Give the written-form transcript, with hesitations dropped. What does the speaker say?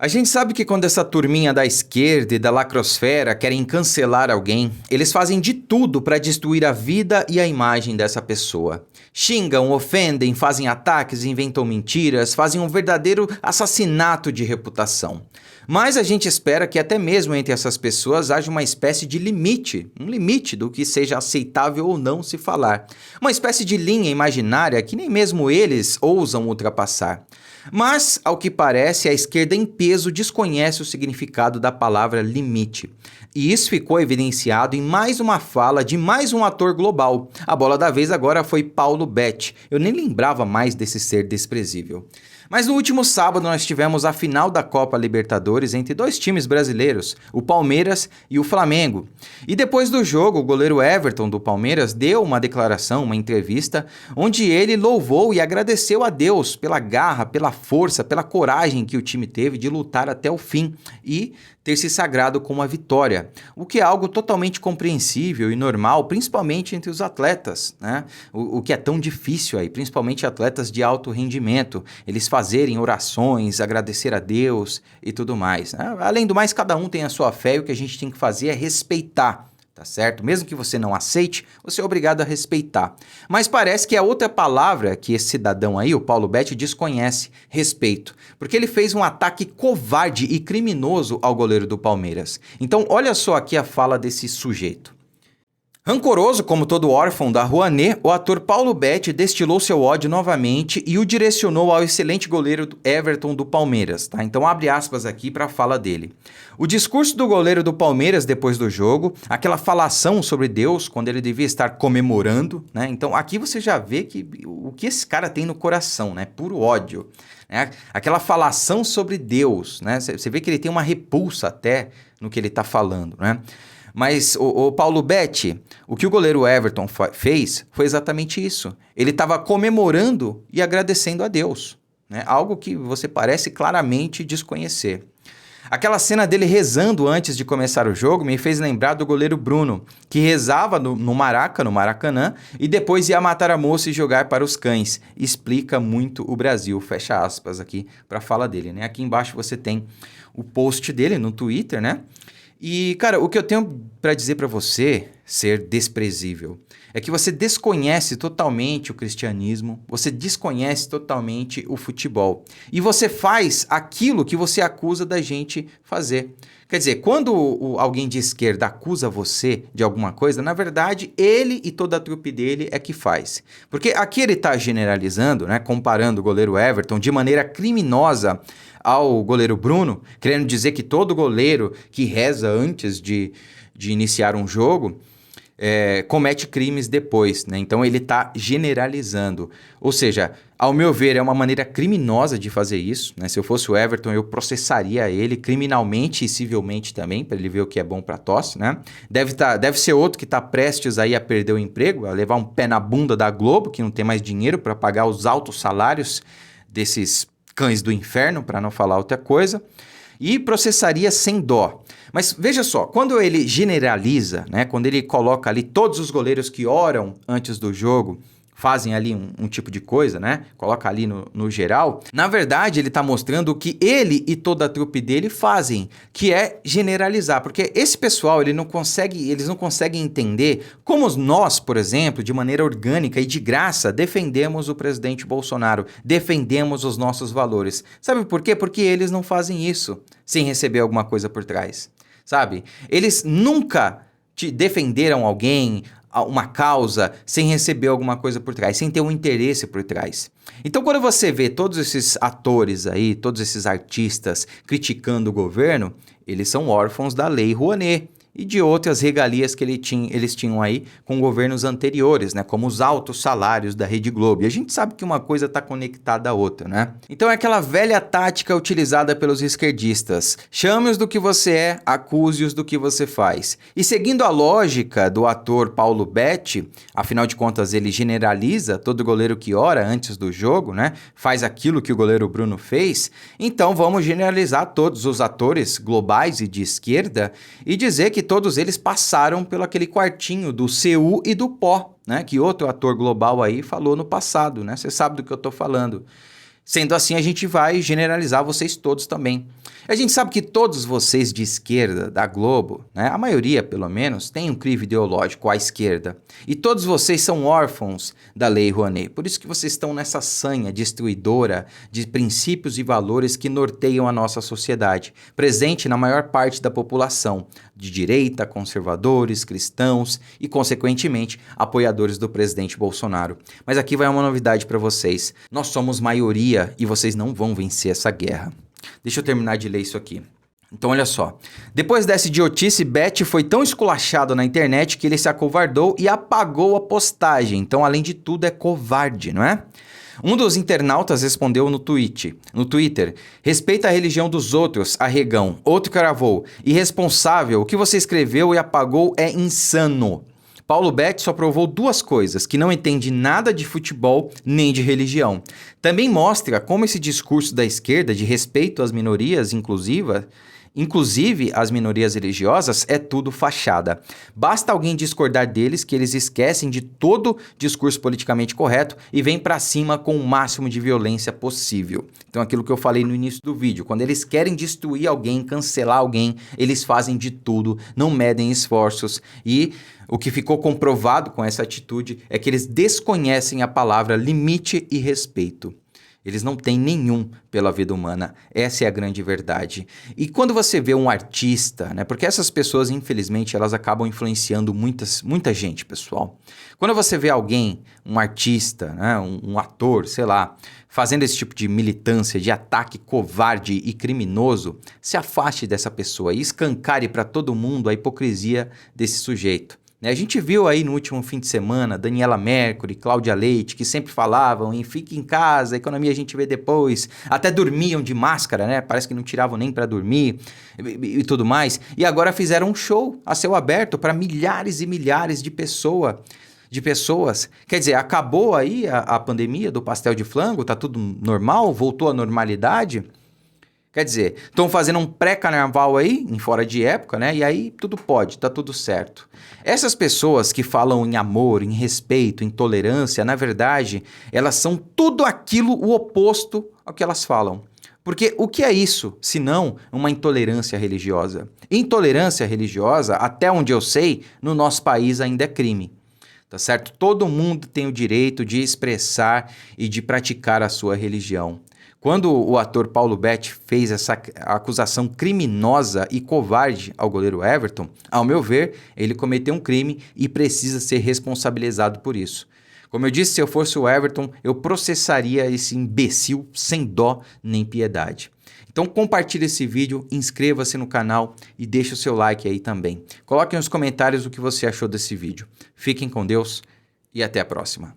A gente sabe que quando essa turminha da esquerda e da lacrosfera querem cancelar alguém, eles fazem de tudo para destruir a vida e a imagem dessa pessoa. Xingam, ofendem, fazem ataques, inventam mentiras, fazem um verdadeiro assassinato de reputação. Mas a gente espera que até mesmo entre essas pessoas haja uma espécie de limite, um limite do que seja aceitável ou não se falar. Uma espécie de linha imaginária que nem mesmo eles ousam ultrapassar. Mas, ao que parece, a esquerda em peso desconhece o significado da palavra limite. E isso ficou evidenciado em mais uma fala de mais um ator global. A bola da vez agora foi Paulo Betti. Eu nem lembrava mais desse ser desprezível. Mas no último sábado nós tivemos a final da Copa Libertadores entre dois times brasileiros, o Palmeiras e o Flamengo. E depois do jogo, o goleiro Everton do Palmeiras deu uma declaração, uma entrevista, onde ele louvou e agradeceu a Deus pela garra, pela força, pela coragem que o time teve de lutar até o fim e ter se sagrado com uma vitória, o que é algo totalmente compreensível e normal, principalmente entre os atletas, né? O que é tão difícil aí, principalmente atletas de alto rendimento, eles fazerem orações, agradecer a Deus e tudo mais, né? Além do mais, cada um tem a sua fé e o que a gente tem que fazer é respeitar. Tá certo? Mesmo que você não aceite, você é obrigado a respeitar. Mas parece que é outra palavra que esse cidadão aí, o Paulo Betti, desconhece: respeito. Porque ele fez um ataque covarde e criminoso ao goleiro do Palmeiras. Então, olha só aqui a fala desse sujeito. Rancoroso como todo órfão da Rouanet, o ator Paulo Betti destilou seu ódio novamente e o direcionou ao excelente goleiro Everton do Palmeiras, tá? Então abre aspas aqui para a fala dele. O discurso do goleiro do Palmeiras depois do jogo, aquela falação sobre Deus quando ele devia estar comemorando, né? Então aqui você já vê que o que esse cara tem no coração, né? Puro ódio, né? Aquela falação sobre Deus, né? Você vê que ele tem uma repulsa até no que ele está falando, né? Mas o Paulo Betti, o que o goleiro Everton fez foi exatamente isso. Ele estava comemorando e agradecendo a Deus, né? Algo que você parece claramente desconhecer. Aquela cena dele rezando antes de começar o jogo me fez lembrar do goleiro Bruno, que rezava no Maracanã, e depois ia matar a moça e jogar para os cães. Explica muito o Brasil, fecha aspas aqui para a fala dele, né? Aqui embaixo você tem o post dele no Twitter, né? E, cara, o que eu tenho para dizer para você, ser desprezível, é que você desconhece totalmente o cristianismo, você desconhece totalmente o futebol. E você faz aquilo que você acusa da gente fazer. Quer dizer, quando alguém de esquerda acusa você de alguma coisa, na verdade, ele e toda a trupe dele é que faz. Porque aqui ele está generalizando, né, comparando o goleiro Everton de maneira criminosa ao goleiro Bruno, querendo dizer que todo goleiro que reza antes de iniciar um jogo comete crimes depois, né? Então ele está generalizando. Ou seja, ao meu ver, é uma maneira criminosa de fazer isso, né? Se eu fosse o Everton, eu processaria ele criminalmente e civilmente também, para ele ver o que é bom para tosse, né? Deve ser outro que está prestes aí a perder o emprego, a levar um pé na bunda da Globo, que não tem mais dinheiro para pagar os altos salários desses cães do inferno, para não falar outra coisa, e processaria sem dó. Mas veja só, quando ele generaliza, né, quando ele coloca ali todos os goleiros que oram antes do jogo, fazem ali um tipo de coisa, né? Coloca ali no geral. Na verdade, ele está mostrando o que ele e toda a trupe dele fazem, que é generalizar. Porque esse pessoal, eles não conseguem entender como nós, por exemplo, de maneira orgânica e de graça, defendemos o presidente Bolsonaro, defendemos os nossos valores. Sabe por quê? Porque eles não fazem isso sem receber alguma coisa por trás, sabe? Eles nunca te defenderam alguém, uma causa, sem receber alguma coisa por trás, sem ter um interesse por trás. Então, quando você vê todos esses atores aí, todos esses artistas criticando o governo, eles são órfãos da Lei Rouanet e de outras regalias que eles tinham aí com governos anteriores, né? Como os altos salários da Rede Globo. E a gente sabe que uma coisa está conectada à outra, né? Então é aquela velha tática utilizada pelos esquerdistas. Chame-os do que você é, acuse-os do que você faz. E seguindo a lógica do ator Paulo Betti, afinal de contas ele generaliza todo goleiro que ora antes do jogo, né? Faz aquilo que o goleiro Bruno fez. Então vamos generalizar todos os atores globais e de esquerda e dizer que todos eles passaram pelo aquele quartinho do CU e do pó, né? Que outro ator global aí falou no passado, né? Você sabe do que eu tô falando. Sendo assim, a gente vai generalizar vocês todos também. A gente sabe que todos vocês de esquerda, da Globo, né, a maioria pelo menos, tem um crivo ideológico à esquerda. E todos vocês são órfãos da Lei Rouanet. Por isso que vocês estão nessa sanha destruidora de princípios e valores que norteiam a nossa sociedade, presente na maior parte da população, de direita, conservadores, cristãos e, consequentemente, apoiadores do presidente Bolsonaro. Mas aqui vai uma novidade para vocês. Nós somos maioria e vocês não vão vencer essa guerra. Deixa eu terminar de ler isso aqui. Então, olha só. Depois dessa idiotice, Bett foi tão esculachado na internet que ele se acovardou e apagou a postagem. Então, além de tudo, é covarde, não é? Um dos internautas respondeu no Twitter, respeita a religião dos outros, arregão. Outro cravou, irresponsável, o que você escreveu e apagou é insano. Paulo Bett só provou duas coisas, que não entende nada de futebol nem de religião. Também mostra como esse discurso da esquerda de respeito às minorias inclusive as minorias religiosas, é tudo fachada. Basta alguém discordar deles que eles esquecem de todo discurso politicamente correto e vêm pra cima com o máximo de violência possível. Então aquilo que eu falei no início do vídeo, quando eles querem destruir alguém, cancelar alguém, eles fazem de tudo, não medem esforços e o que ficou comprovado com essa atitude é que eles desconhecem a palavra limite e respeito. Eles não têm nenhum pela vida humana. Essa é a grande verdade. E quando você vê um artista, né? Porque essas pessoas, infelizmente, elas acabam influenciando muita gente, pessoal. Quando você vê alguém, um artista, né? Um ator, sei lá, fazendo esse tipo de militância, de ataque covarde e criminoso, se afaste dessa pessoa e escancare para todo mundo a hipocrisia desse sujeito. A gente viu aí no último fim de semana Daniela Mercury, Cláudia Leite, que sempre falavam em fique em casa, a economia a gente vê depois, até dormiam de máscara, né? Parece que não tiravam nem para dormir e tudo mais. E agora fizeram um show a céu aberto para milhares e milhares de pessoas. Quer dizer, acabou aí a pandemia do pastel de flango, tá tudo normal, voltou à normalidade. Quer dizer, estão fazendo um pré-carnaval aí, em fora de época, né? E aí tudo pode, tá tudo certo. Essas pessoas que falam em amor, em respeito, em tolerância, na verdade, elas são tudo aquilo, o oposto ao que elas falam. Porque o que é isso, senão uma intolerância religiosa? Intolerância religiosa, até onde eu sei, no nosso país ainda é crime. Tá certo? Todo mundo tem o direito de expressar e de praticar a sua religião. Quando o ator Paulo Bett fez essa acusação criminosa e covarde ao goleiro Everton, ao meu ver, ele cometeu um crime e precisa ser responsabilizado por isso. Como eu disse, se eu fosse o Everton, eu processaria esse imbecil sem dó nem piedade. Então compartilhe esse vídeo, inscreva-se no canal e deixe o seu like aí também. Coloque nos comentários o que você achou desse vídeo. Fiquem com Deus e até a próxima.